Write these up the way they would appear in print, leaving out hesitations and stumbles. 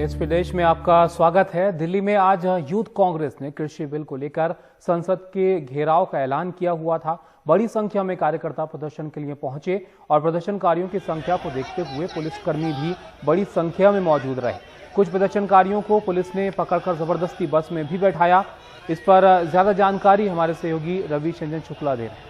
देश विदेश में आपका स्वागत है। दिल्ली में आज यूथ कांग्रेस ने कृषि बिल को लेकर संसद के घेराव का ऐलान किया हुआ था। बड़ी संख्या में कार्यकर्ता प्रदर्शन के लिए पहुंचे और प्रदर्शनकारियों की संख्या को देखते हुए पुलिसकर्मी भी बड़ी संख्या में मौजूद रहे। कुछ प्रदर्शनकारियों को पुलिस ने पकड़कर जबरदस्ती बस में भी बैठाया। इस पर ज्यादा जानकारी हमारे सहयोगी रवि चंद्रन शुक्ला दे रहे हैं।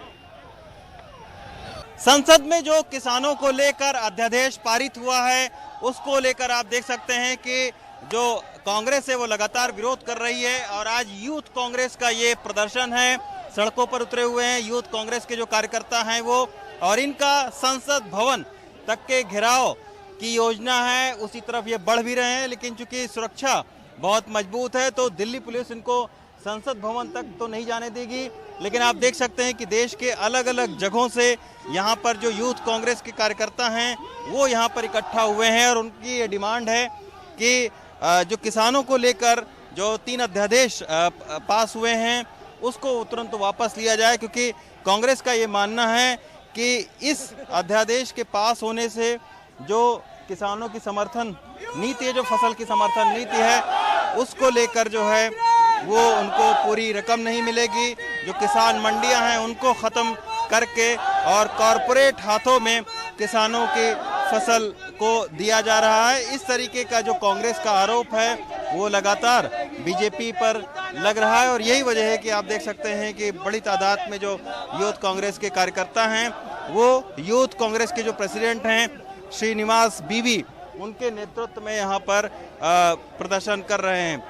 संसद में जो किसानों को लेकर अध्यादेश पारित हुआ है उसको लेकर आप देख सकते हैं कि जो कांग्रेस है वो लगातार विरोध कर रही है और आज यूथ कांग्रेस का ये प्रदर्शन है। सड़कों पर उतरे हुए हैं यूथ कांग्रेस के जो कार्यकर्ता हैं वो, और इनका संसद भवन तक के घेराव की योजना है। उसी तरफ ये बढ़ भी रहे हैं, लेकिन चूंकि सुरक्षा बहुत मजबूत है तो दिल्ली पुलिस इनको संसद भवन तक तो नहीं जाने देगी। लेकिन आप देख सकते हैं कि देश के अलग अलग जगहों से यहाँ पर जो यूथ कांग्रेस के कार्यकर्ता हैं वो यहाँ पर इकट्ठा हुए हैं और उनकी ये डिमांड है कि जो किसानों को लेकर जो 3 अध्यादेश पास हुए हैं उसको तुरंत वापस लिया जाए, क्योंकि कांग्रेस का ये मानना है कि इस अध्यादेश के पास होने से जो किसानों की समर्थन नीति है, जो फसल की समर्थन नीति है, उसको लेकर जो है वो उनको पूरी रकम नहीं मिलेगी। जो किसान मंडियां हैं उनको ख़त्म करके और कॉरपोरेट हाथों में किसानों की फसल को दिया जा रहा है। इस तरीके का जो कांग्रेस का आरोप है वो लगातार बीजेपी पर लग रहा है और यही वजह है कि आप देख सकते हैं कि बड़ी तादाद में जो यूथ कांग्रेस के कार्यकर्ता हैं वो यूथ कांग्रेस के जो प्रेसिडेंट हैं श्रीनिवास बीवी, उनके नेतृत्व में यहाँ पर प्रदर्शन कर रहे हैं।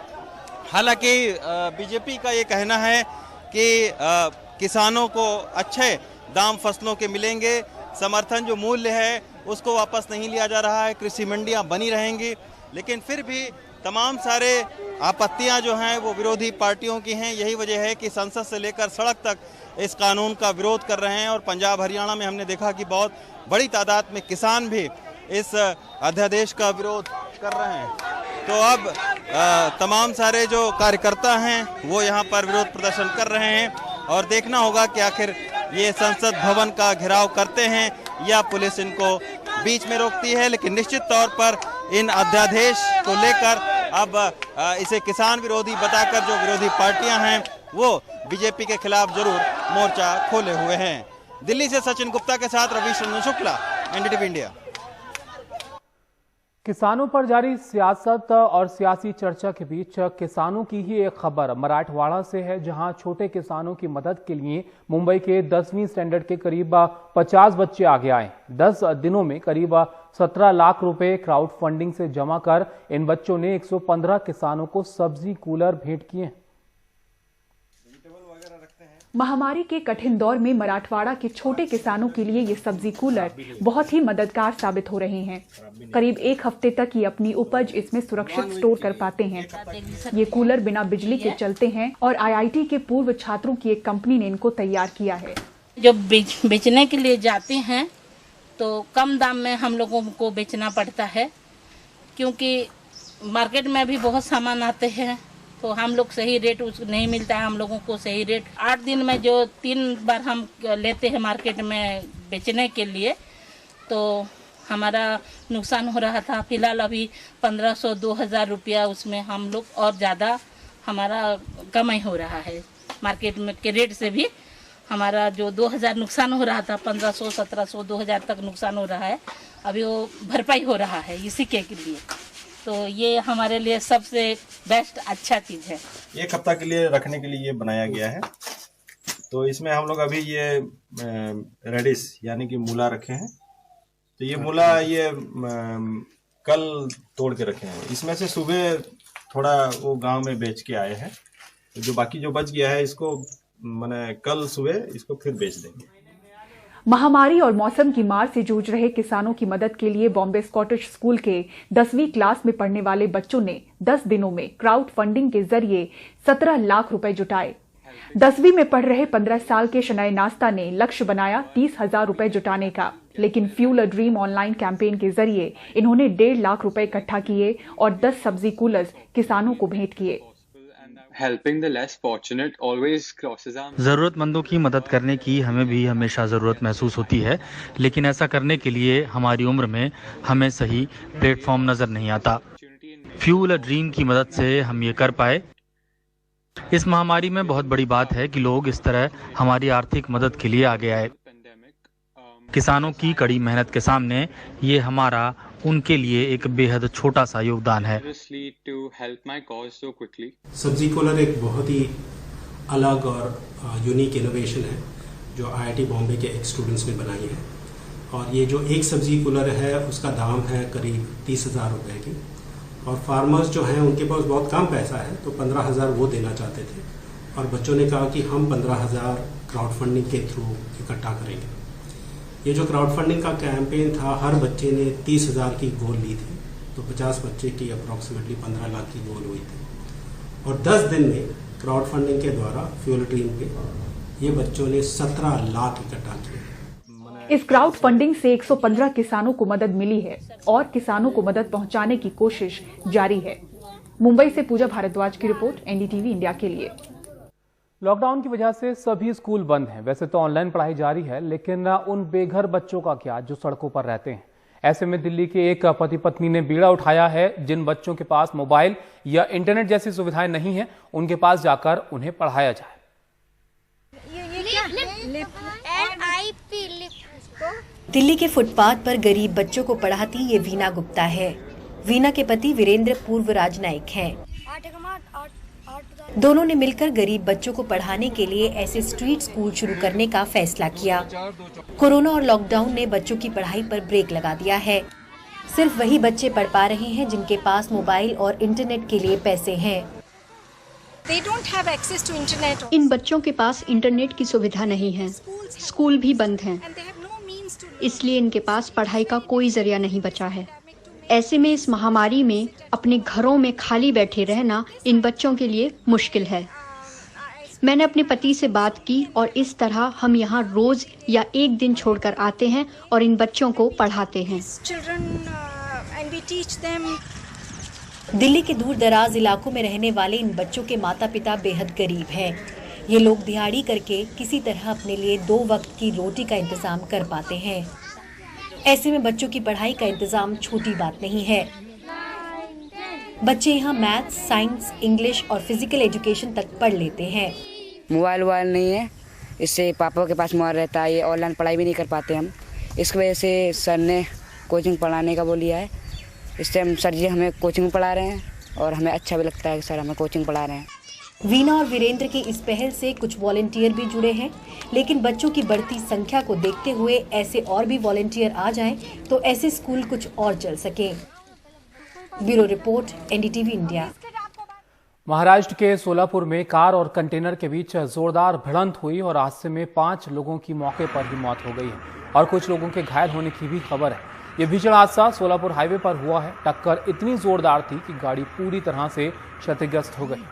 हालांकि बीजेपी का ये कहना है कि किसानों को अच्छे दाम फसलों के मिलेंगे, समर्थन जो मूल्य है उसको वापस नहीं लिया जा रहा है, कृषि मंडियां बनी रहेंगी। लेकिन फिर भी तमाम सारे आपत्तियां जो हैं वो विरोधी पार्टियों की हैं। यही वजह है कि संसद से लेकर सड़क तक इस कानून का विरोध कर रहे हैं और पंजाब हरियाणा में हमने देखा कि बहुत बड़ी तादाद में किसान भी इस अध्यादेश का विरोध कर रहे हैं। तो अब तमाम सारे जो कार्यकर्ता हैं वो यहाँ पर विरोध प्रदर्शन कर रहे हैं और देखना होगा कि आखिर ये संसद भवन का घेराव करते हैं या पुलिस इनको बीच में रोकती है। लेकिन निश्चित तौर पर इन अध्यादेश को लेकर अब इसे किसान विरोधी बताकर जो विरोधी पार्टियां हैं वो बीजेपी के खिलाफ जरूर मोर्चा खोले हुए हैं। दिल्ली से सचिन गुप्ता के साथ रवि चंद्रन शुक्ला, एनडीटीवी इंडिया। किसानों पर जारी सियासत और सियासी चर्चा के बीच किसानों की ही एक खबर मराठवाड़ा से है, जहां छोटे किसानों की मदद के लिए मुंबई के 10वीं स्टैंडर्ड के करीब 50 बच्चे आगे आए। 10 दिनों में करीब 17 लाख रुपए क्राउड फंडिंग से जमा कर इन बच्चों ने 115 किसानों को सब्जी कूलर भेंट किए। महामारी के कठिन दौर में मराठवाड़ा के छोटे किसानों के लिए ये सब्जी कूलर बहुत ही मददगार साबित हो रहे हैं। करीब 1 हफ्ते तक ये अपनी उपज इसमें सुरक्षित स्टोर कर पाते हैं। ये कूलर बिना बिजली के चलते हैं और आईआईटी के पूर्व छात्रों की एक कंपनी ने इनको तैयार किया है। जब बेचने के लिए जाते हैं तो कम दाम में हम लोगों को बेचना पड़ता है, क्योंकि मार्केट में भी बहुत सामान आते हैं तो हम लोग सही रेट नहीं मिलता है हम लोगों को सही रेट। 8 दिन में जो 3 बार हम लेते हैं मार्केट में बेचने के लिए तो हमारा नुकसान हो रहा था। फिलहाल अभी 1500-2000 रुपया उसमें हम लोग और ज़्यादा हमारा कमाई हो रहा है। मार्केट में के रेट से भी हमारा जो 2000 नुकसान हो रहा था, 1500, 1700, 2000 तक नुकसान हो रहा है, अभी वो भरपाई हो रहा है इसी के लिए। तो ये हमारे लिए सबसे बेस्ट अच्छा चीज़ है। 1 हफ्ता के लिए रखने के लिए ये बनाया गया है। तो इसमें हम लोग अभी ये रेडिश यानी कि मूला रखे हैं। तो ये मूला ये कल तोड़ के रखे हैं। इसमें से सुबह थोड़ा वो गांव में बेच के आए हैं। तो जो बाकी जो बच गया है इसको मैंने कल सुबह इसको फिर बेच देंगे। महामारी और मौसम की मार से जूझ रहे किसानों की मदद के लिए बॉम्बे स्कॉटिश स्कूल के 10वीं क्लास में पढ़ने वाले बच्चों ने 10 दिनों में क्राउड फंडिंग के जरिए 17 लाख रुपए जुटाए। 10वीं में पढ़ रहे 15 साल के शनाए नास्ता ने लक्ष्य बनाया 30,000 रुपए जुटाने का, लेकिन fuel a dream online campaign के जरिए इन्होंने 1.5 लाख रुपए इकट्ठा किए और 10 सब्जी कूलर्स किसानों को भेंट किए। ज़रूरतमंदों की मदद करने की हमें भी हमेशा ज़रूरत महसूस होती है, लेकिन ऐसा करने के लिए हमारी उम्र में हमें सही प्लेटफॉर्म नज़र नहीं आता। फ्यूल अ ड्रीम की मदद से हम ये कर पाए। इस महामारी में बहुत बड़ी बात है कि लोग इस तरह हमारी आर्थिक मदद के लिए आगे आए। किसानों की कड़ी मेहनत के सामने ये हमारा उनके लिए एक बेहद छोटा सा योगदान है। सब्जी कूलर एक बहुत ही अलग और यूनिक इनोवेशन है जो IIT बॉम्बे के एक स्टूडेंट्स ने बनाई है। और ये जो एक सब्जी कूलर है उसका दाम है करीब 30,000 रुपये की, और फार्मर्स जो हैं उनके पास बहुत कम पैसा है तो 15,000 वो देना चाहते थे, और बच्चों ने कहा कि हम 15,000 क्राउड फंडिंग के थ्रू इकट्ठा करेंगे। ये जो क्राउड फंडिंग का कैंपेन था, हर बच्चे ने 30,000 की गोल ली थी, तो 50 बच्चे की अप्रॉक्सीमेटली 15 लाख की गोल हुई थी। और 10 दिन में क्राउड फंडिंग के द्वारा फ्यूल ड्रीम पे ये बच्चों ने 17 लाख इकट्ठा किए। इस क्राउड फंडिंग से 115 किसानों को मदद मिली है और किसानों को मदद पहुंचाने की कोशिश जारी है। मुंबई से पूजा भारद्वाज की रिपोर्ट, NDTV इंडिया के लिए। लॉकडाउन की वजह से सभी स्कूल बंद हैं। वैसे तो ऑनलाइन पढ़ाई जारी है, लेकिन उन बेघर बच्चों का क्या जो सड़कों पर रहते हैं। ऐसे में दिल्ली के एक पति पत्नी ने बीड़ा उठाया है। जिन बच्चों के पास मोबाइल या इंटरनेट जैसी सुविधाएं नहीं है, उनके पास जाकर उन्हें पढ़ाया जाए। दिल्ली के फुटपाथ पर गरीब बच्चों को पढ़ाती ये वीना गुप्ता है। वीना के पति वीरेंद्र पूर्व राजनयिक हैं। दोनों ने मिलकर गरीब बच्चों को पढ़ाने के लिए ऐसे स्ट्रीट स्कूल शुरू करने का फैसला किया। कोरोना और लॉकडाउन ने बच्चों की पढ़ाई पर ब्रेक लगा दिया है। सिर्फ वही बच्चे पढ़ पा रहे हैं जिनके पास मोबाइल और इंटरनेट के लिए पैसे हैं। इन बच्चों के पास इंटरनेट की सुविधा नहीं है, स्कूल भी बंद हैं, इसलिए इनके पास पढ़ाई का कोई जरिया नहीं बचा है। ऐसे में इस महामारी में अपने घरों में खाली बैठे रहना इन बच्चों के लिए मुश्किल है। मैंने अपने पति से बात की और इस तरह हम यहाँ रोज या एक दिन छोड़कर आते हैं और इन बच्चों को पढ़ाते हैं। दिल्ली के दूर दराज इलाकों में रहने वाले इन बच्चों के माता पिता बेहद गरीब हैं। ये लोग दिहाड़ी करके किसी तरह अपने लिए 2 वक्त की रोटी का इंतजाम कर पाते हैं। ऐसे में बच्चों की पढ़ाई का इंतजाम छोटी बात नहीं है। बच्चे यहाँ मैथ्स, साइंस, इंग्लिश और फिजिकल एजुकेशन तक पढ़ लेते हैं। मोबाइल नहीं है, इससे पापा के पास मोबाइल रहता है, ये ऑनलाइन पढ़ाई भी नहीं कर पाते हम। इस वजह से सर ने कोचिंग पढ़ाने का वो लिया है। इससे हम सर जी हमें कोचिंग पढ़ा रहे हैं और हमें अच्छा भी लगता है कि सर हमें कोचिंग पढ़ा रहे हैं। वीना और वीरेंद्र की इस पहल से कुछ वॉलंटियर भी जुड़े हैं, लेकिन बच्चों की बढ़ती संख्या को देखते हुए ऐसे और भी वॉलंटियर आ जाएं तो ऐसे स्कूल कुछ और चल सकें। Bureau report, NDTV India. Maharashtra के सोलापुर में कार और कंटेनर के बीच जोरदार भिड़ंत हुई और हादसे में 5 लोगों की मौके पर ही मौत हो गई है और कुछ लोगों के घायल होने की भी खबर है। ये भीषण हादसा सोलापुर हाईवे पर हुआ है। टक्कर इतनी जोरदार थी कि गाड़ी पूरी तरह से क्षतिग्रस्त हो गई।